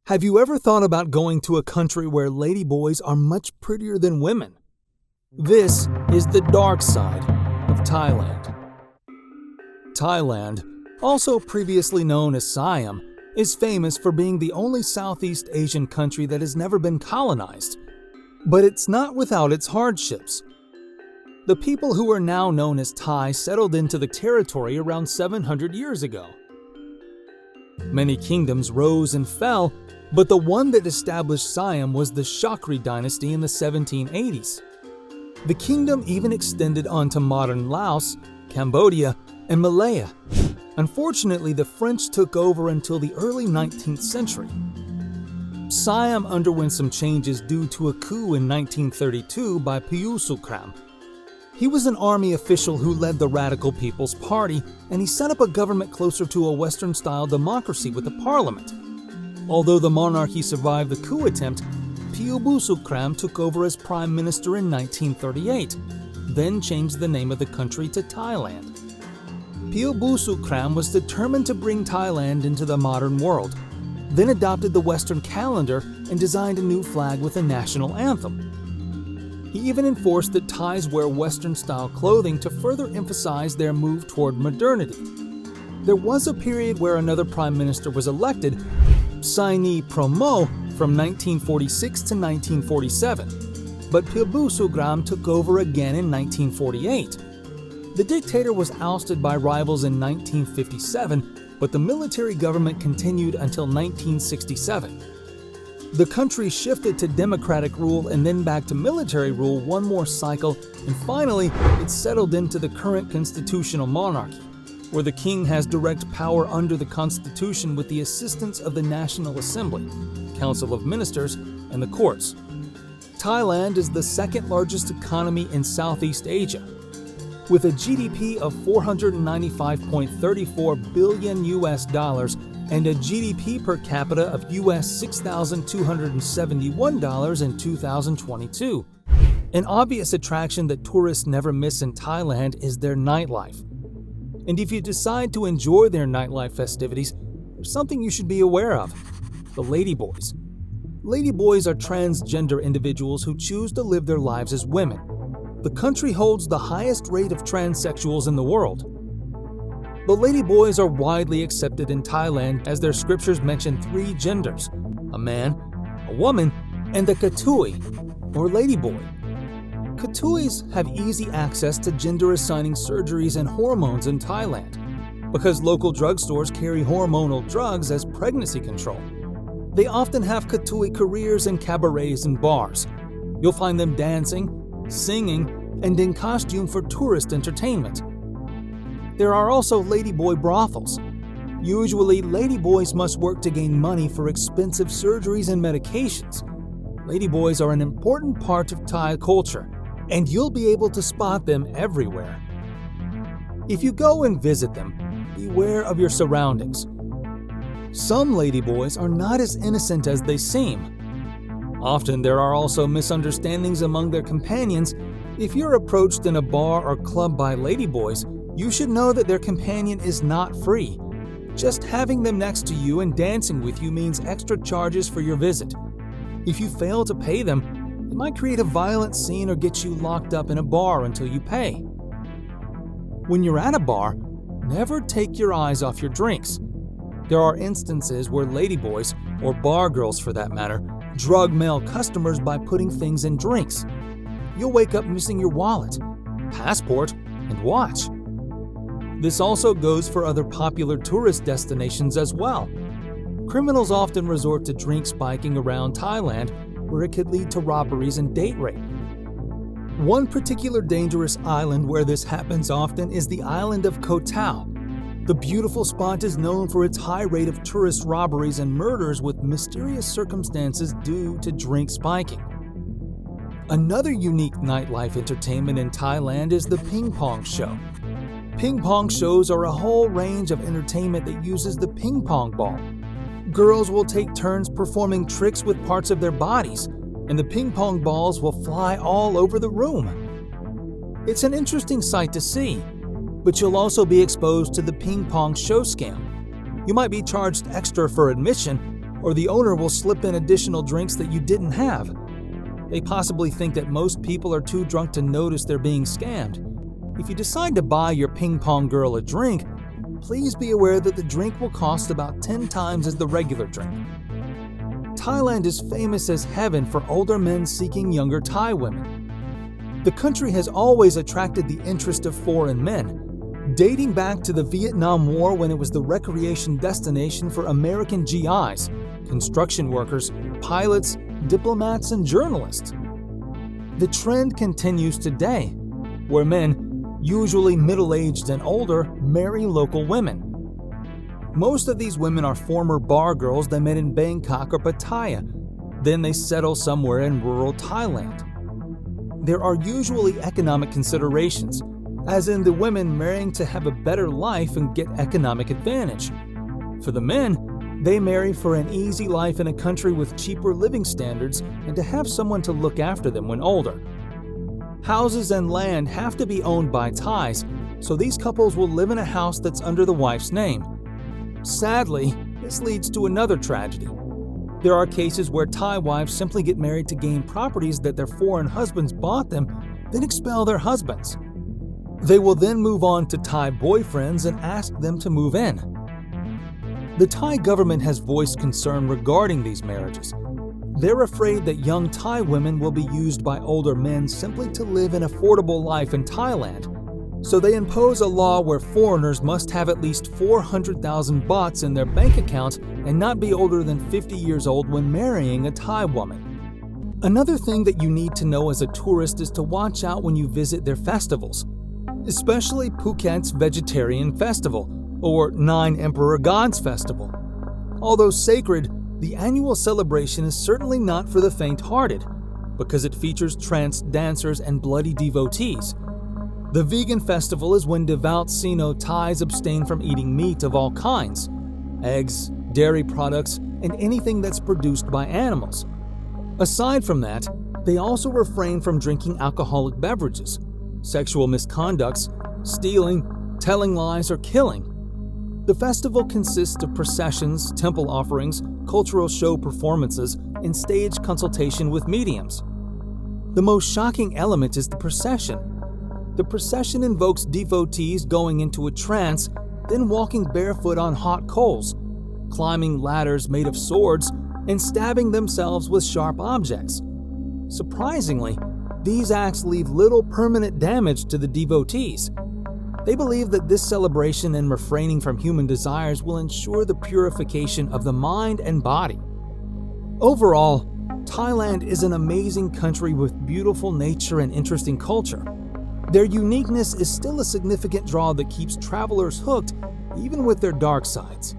Have you ever thought about going to a country where ladyboys are much prettier than women? This is the dark side of Thailand. Thailand, also previously known as Siam, is famous for being the only Southeast Asian country that has never been colonized. But it's not without its hardships. The people who are now known as Thai settled into the territory around 700 years ago. Many kingdoms rose and fell, but the one that established Siam was the Chakri dynasty in the 1780s. The kingdom even extended onto modern Laos, Cambodia, and Malaya. Unfortunately, the French took over until the early 19th century. Siam underwent some changes due to a coup in 1932 by Piusukram. He was an army official who led the Radical People's Party, and he set up a government closer to a Western-style democracy with a parliament. Although the monarchy survived the coup attempt, Piusukram took over as prime minister in 1938, then changed the name of the country to Thailand. Piusukram was determined to bring Thailand into the modern world, then adopted the Western calendar and designed a new flag with a national anthem. He even enforced that Thais wear Western-style clothing to further emphasize their move toward modernity. There was a period where another prime minister was elected, Saini Promo, from 1946 to 1947, but Piusukram took over again in 1948. The dictator was ousted by rivals in 1957, but the military government continued until 1967. The country shifted to democratic rule and then back to military rule one more cycle, and finally, it settled into the current constitutional monarchy, where the king has direct power under the constitution with the assistance of the National Assembly, Council of Ministers, and the courts. Thailand is the second largest economy in Southeast Asia, with a GDP of $495.34 billion and a GDP per capita of US $6,271 in 2022. An obvious attraction that tourists never miss in Thailand is their nightlife. And if you decide to enjoy their nightlife festivities, there's something you should be aware of: the ladyboys. Ladyboys are transgender individuals who choose to live their lives as women. The country holds the highest rate of transsexuals in the world. The ladyboys are widely accepted in Thailand as their scriptures mention three genders: a man, a woman, and a katui, or ladyboy. Katuis have easy access to gender-assigning surgeries and hormones in Thailand because local drugstores carry hormonal drugs as pregnancy control. They often have katui careers in cabarets and bars. You'll find them dancing, singing, and in costume for tourist entertainment. There are also ladyboy brothels. Usually, ladyboys must work to gain money for expensive surgeries and medications. Ladyboys are an important part of Thai culture, and you'll be able to spot them everywhere. If you go and visit them, beware of your surroundings. Some ladyboys are not as innocent as they seem. Often there are also misunderstandings among their companions. If you're approached in a bar or club by ladyboys, you should know that their companion is not free. Just having them next to you and dancing with you means extra charges for your visit. If you fail to pay them, it might create a violent scene or get you locked up in a bar until you pay. When you're at a bar, never take your eyes off your drinks. There are instances where ladyboys, or bar girls for that matter, drug male customers by putting things in drinks. You'll wake up missing your wallet, passport, and watch. This also goes for other popular tourist destinations as well. Criminals often resort to drink spiking around Thailand, where it could lead to robberies and date rape. One particular dangerous island where this happens often is the island of Koh Tao. The beautiful spot is known for its high rate of tourist robberies and murders with mysterious circumstances due to drink spiking. Another unique nightlife entertainment in Thailand is the ping pong show. Ping pong shows are a whole range of entertainment that uses the ping pong ball. Girls will take turns performing tricks with parts of their bodies, and the ping pong balls will fly all over the room. It's an interesting sight to see, but you'll also be exposed to the ping pong show scam. You might be charged extra for admission, or the owner will slip in additional drinks that you didn't have. They possibly think that most people are too drunk to notice they're being scammed. If you decide to buy your ping pong girl a drink, please be aware that the drink will cost about 10 times as the regular drink. Thailand is famous as heaven for older men seeking younger Thai women. The country has always attracted the interest of foreign men, dating back to the Vietnam War when it was the recreation destination for American GIs, construction workers, pilots, diplomats, and journalists. The trend continues today, where men, usually middle-aged and older, marry local women. Most of these women are former bar girls they met in Bangkok or Pattaya. Then they settle somewhere in rural Thailand. There are usually economic considerations, as in the women marrying to have a better life and get economic advantage. For the men, they marry for an easy life in a country with cheaper living standards and to have someone to look after them when older. Houses and land have to be owned by Thais, so these couples will live in a house that's under the wife's name. Sadly, this leads to another tragedy. There are cases where Thai wives simply get married to gain properties that their foreign husbands bought them, then expel their husbands. They will then move on to Thai boyfriends and ask them to move in. The Thai government has voiced concern regarding these marriages. They're afraid that young Thai women will be used by older men simply to live an affordable life in Thailand. So they impose a law where foreigners must have at least 400,000 bahts in their bank account and not be older than 50 years old when marrying a Thai woman. Another thing that you need to know as a tourist is to watch out when you visit their festivals, especially Phuket's Vegetarian Festival or Nine Emperor Gods Festival. Although sacred, the annual celebration is certainly not for the faint-hearted because it features trance dancers and bloody devotees. The vegan festival is when devout Sino Thais abstain from eating meat of all kinds, eggs, dairy products, and anything that's produced by animals. Aside from that, they also refrain from drinking alcoholic beverages, sexual misconducts, stealing, telling lies, or killing. The festival consists of processions, temple offerings, cultural show performances, and stage consultation with mediums. The most shocking element is the procession. The procession invokes devotees going into a trance, then walking barefoot on hot coals, climbing ladders made of swords, and stabbing themselves with sharp objects. Surprisingly, these acts leave little permanent damage to the devotees. They believe that this celebration and refraining from human desires will ensure the purification of the mind and body. Overall, Thailand is an amazing country with beautiful nature and interesting culture. Their uniqueness is still a significant draw that keeps travelers hooked, even with their dark sides.